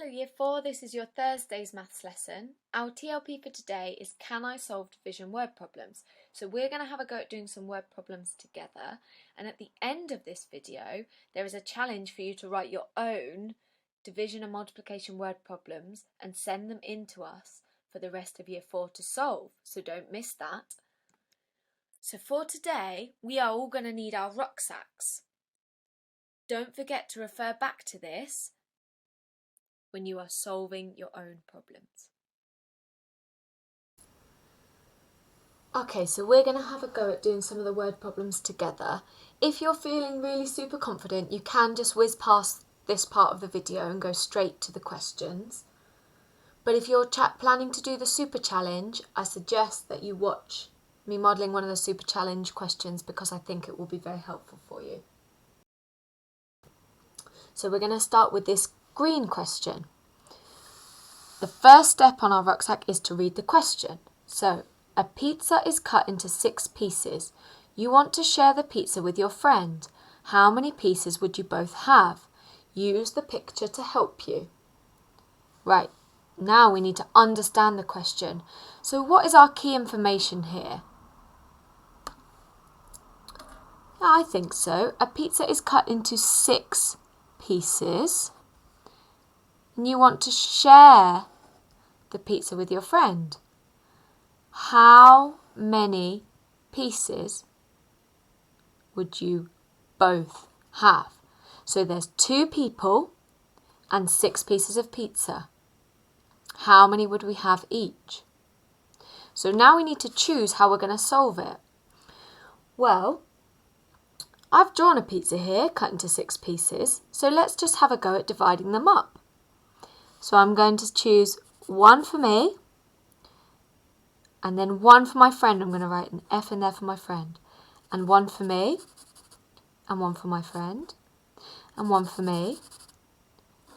Hello Year 4, this is your Thursday's maths lesson. Our TLP for today is Can I Solve Division Word Problems? So we're going to have a go at doing some word problems together, and at the end of this video there is a challenge for you to write your own division and multiplication word problems and send them in to us for the rest of Year 4 to solve, so don't miss that. So for today we are all going to need our RUCSACs. Don't forget to refer back to this when you are solving your own problems. Okay, so we're going to have a go at doing some of the word problems together. If you're feeling really super confident, you can just whiz past this part of the video and go straight to the questions. But if you're planning to do the super challenge, I suggest that you watch me modelling one of the super challenge questions because I think it will be very helpful for you. So we're going to start with this green question. The first step on our rucksack is to read the question. So, a pizza is cut into 6 pieces. You want to share the pizza with your friend. How many pieces would you both have? Use the picture to help you. Right, now we need to understand the question. So what is our key information here? I think so. A pizza is cut into 6 pieces. And you want to share the pizza with your friend. How many pieces would you both have? So there's 2 people and 6 pieces of pizza. How many would we have each? So now we need to choose how we're going to solve it. Well, I've drawn a pizza here cut into 6 pieces, so let's just have a go at dividing them up. So I'm going to choose 1 for me, and then 1 for my friend. I'm going to write an F in there for my friend. And 1 for me, and 1 for my friend, and 1 for me,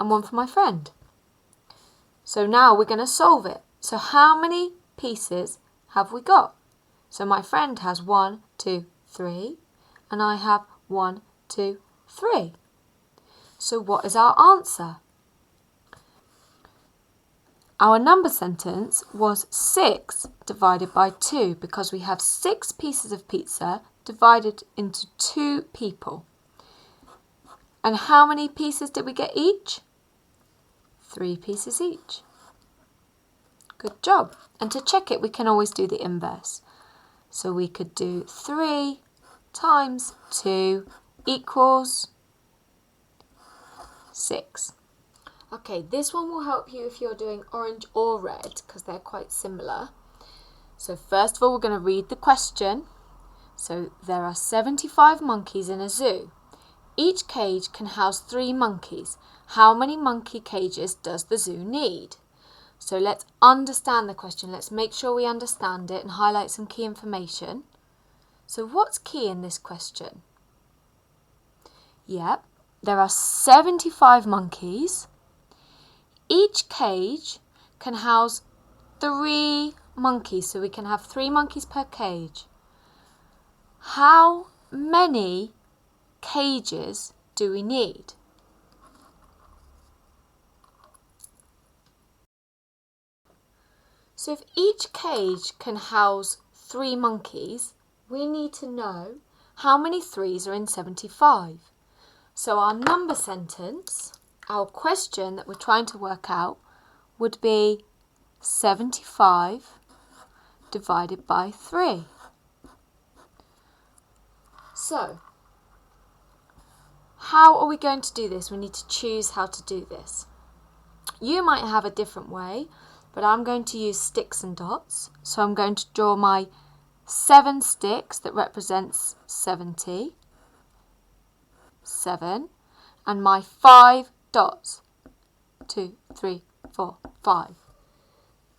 and 1 for my friend. So now we're going to solve it. So how many pieces have we got? So my friend has 1, 2, 3, and I have 1, 2, 3. So what is our answer? Our number sentence was 6 divided by 2 because we have 6 pieces of pizza divided into 2 people. And how many pieces did we get each? 3 pieces each. Good job. And to check it, we can always do the inverse. So we could do 3 times 2 equals 6. Okay, this one will help you if you're doing orange or red because they're quite similar. So first of all, we're going to read the question. So there are 75 monkeys in a zoo. Each cage can house 3 monkeys. How many monkey cages does the zoo need? So let's understand the question. Let's make sure we understand it and highlight some key information. So what's key in this question? Yep, there are 75 monkeys. Each cage can house 3 monkeys, so we can have 3 monkeys per cage. How many cages do we need? So if each cage can house 3 monkeys, we need to know how many 3s are in 75. So our number sentence, our question that we're trying to work out, would be 75 divided by 3. So, how are we going to do this? We need to choose how to do this. You might have a different way, but I'm going to use sticks and dots. So I'm going to draw my 7 sticks that represents 70, 7, and my 5 dots, 2, 3, 4, 5.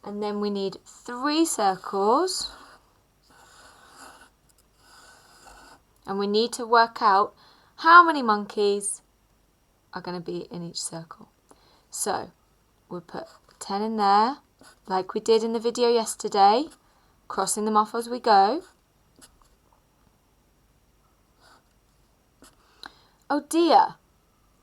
And then we need 3 circles. And we need to work out how many monkeys are going to be in each circle. So we'll put 10 in there, like we did in the video yesterday, crossing them off as we go. Oh dear,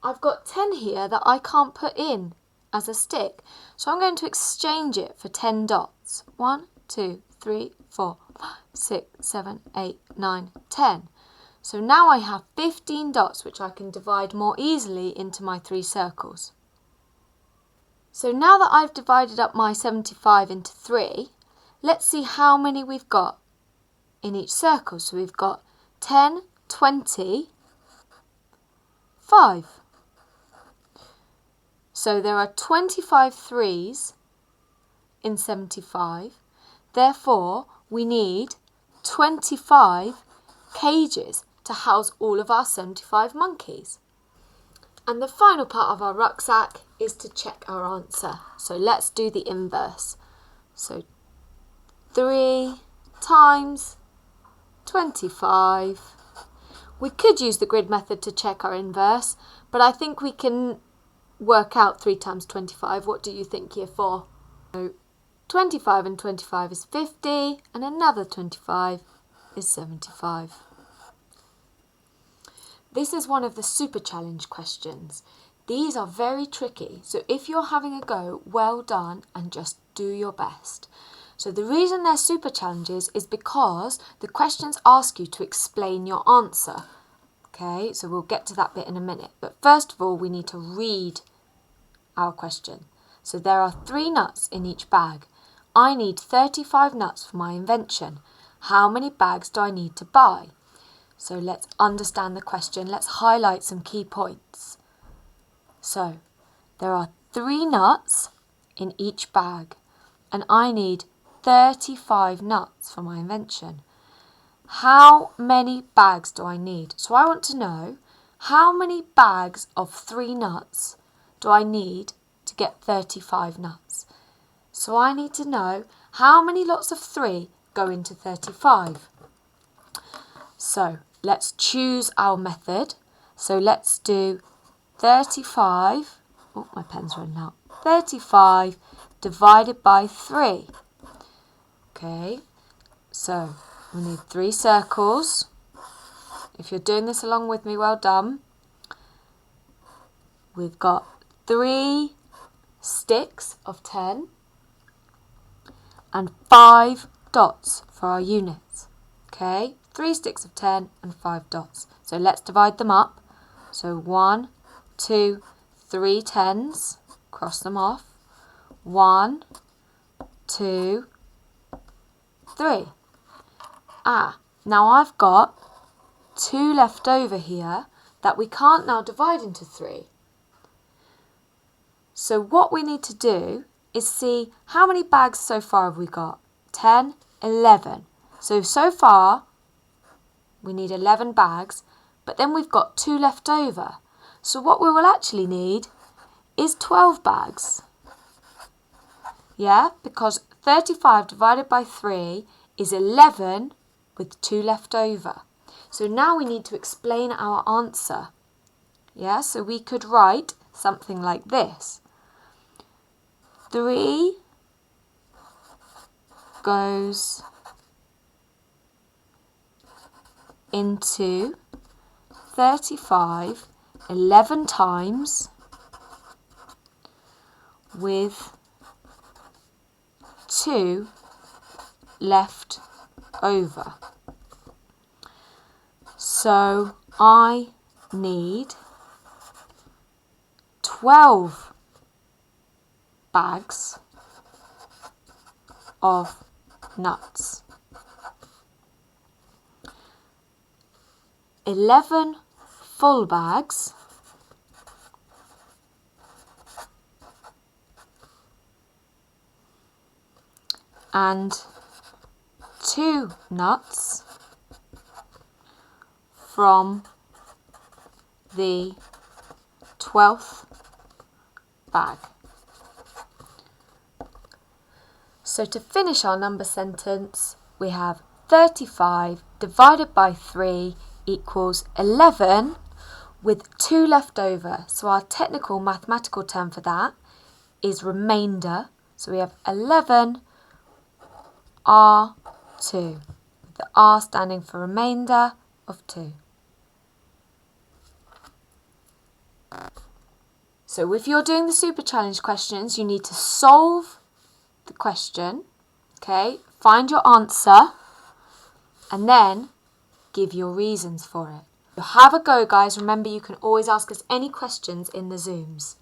I've got 10 here that I can't put in. as a stick. So I'm going to exchange it for 10 dots. 1, 2, 3, 4, 5, 6, 7, 8, 9, 10. So now I have 15 dots which I can divide more easily into my 3 circles. So now that I've divided up my 75 into 3, let's see how many we've got in each circle. So we've got 10, 20, 5. So there are 25 threes in 75. Therefore, we need 25 cages to house all of our 75 monkeys. And the final part of our rucksack is to check our answer. So let's do the inverse. So 3 times 25. We could use the grid method to check our inverse, but I think we can work out 3 times 25. What do you think, Year 4? So 25 and 25 is 50, and another 25 is 75. This is one of the super challenge questions. These are very tricky, so if you're having a go, well done and just do your best. So the reason they're super challenges is because the questions ask you to explain your answer. Okay, so we'll get to that bit in a minute. But first of all, we need to read our question. So there are 3 nuts in each bag. I need 35 nuts for my invention. How many bags do I need to buy? So let's understand the question. Let's highlight some key points. So there are 3 nuts in each bag, and I need 35 nuts for my invention. How many bags do I need? So I want to know how many bags of 3 nuts do I need to get 35 nuts. So I need to know how many lots of 3 go into 35. So let's choose our method. So let's do 35. Oh, my pen's running out. 35 divided by 3. Okay, so we need 3 circles. If you're doing this along with me, well done. We've got 3 sticks of 10 and 5 dots for our units. Okay, 3 sticks of 10 and 5 dots. So let's divide them up. So 1, 2, 3 tens. Cross them off. 1, 2, 3. Now I've got 2 left over here that we can't now divide into 3. So what we need to do is see how many bags so far have we got. 10, 11. So far we need 11 bags, but then we've got 2 left over. So what we will actually need is 12 bags. Yeah, because 35 divided by 3 is 11 with 2 left over. So now we need to explain our answer. Yeah, so we could write something like this. 3 goes into 35 11 times with 2 left over. So I need 12 bags of nuts. 11 full bags and 2 nuts from the 12th bag. So to finish our number sentence, we have 35 divided by 3 equals 11 with 2 left over. So our technical mathematical term for that is remainder. So we have 11 R2, with the R standing for remainder of 2. So if you're doing the super challenge questions, you need to solve the question, okay, find your answer, and then give your reasons for it. So have a go, guys. Remember, you can always ask us any questions in the Zooms.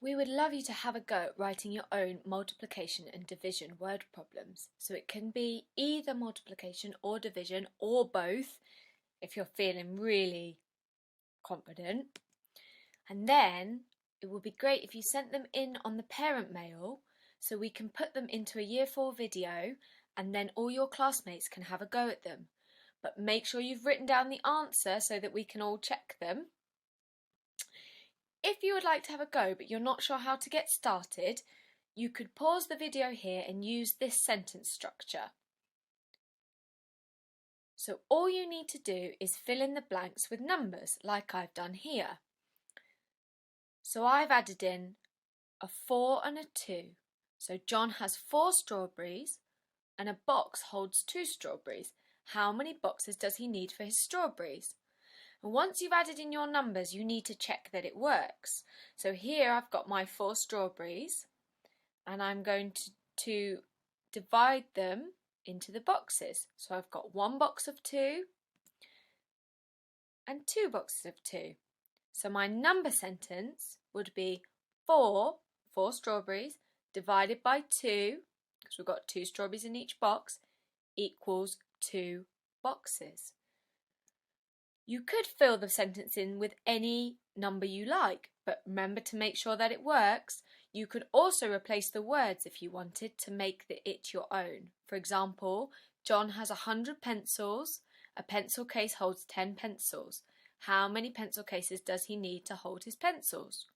We would love you to have a go at writing your own multiplication and division word problems. So it can be either multiplication or division or both if you're feeling really confident. And then it would be great if you sent them in on the parent mail so we can put them into a Year 4 video and then all your classmates can have a go at them. But make sure you've written down the answer so that we can all check them. If you would like to have a go but you're not sure how to get started, you could pause the video here and use this sentence structure. So all you need to do is fill in the blanks with numbers like I've done here. So I've added in a 4 and a 2. So John has 4 strawberries and a box holds 2 strawberries. How many boxes does he need for his strawberries? And once you've added in your numbers, you need to check that it works. So here I've got my 4 strawberries and I'm going to divide them into the boxes. So I've got 1 box of 2 and 2 boxes of 2. So my number sentence would be 4 strawberries divided by 2, because we've got 2 strawberries in each box, equals 2 boxes. You could fill the sentence in with any number you like, but remember to make sure that it works. You could also replace the words if you wanted to make it your own. For example, John has 100 pencils. A pencil case holds 10 pencils. How many pencil cases does he need to hold his pencils?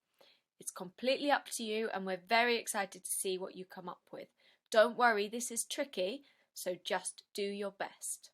It's completely up to you, and we're very excited to see what you come up with. Don't worry, this is tricky, so just do your best.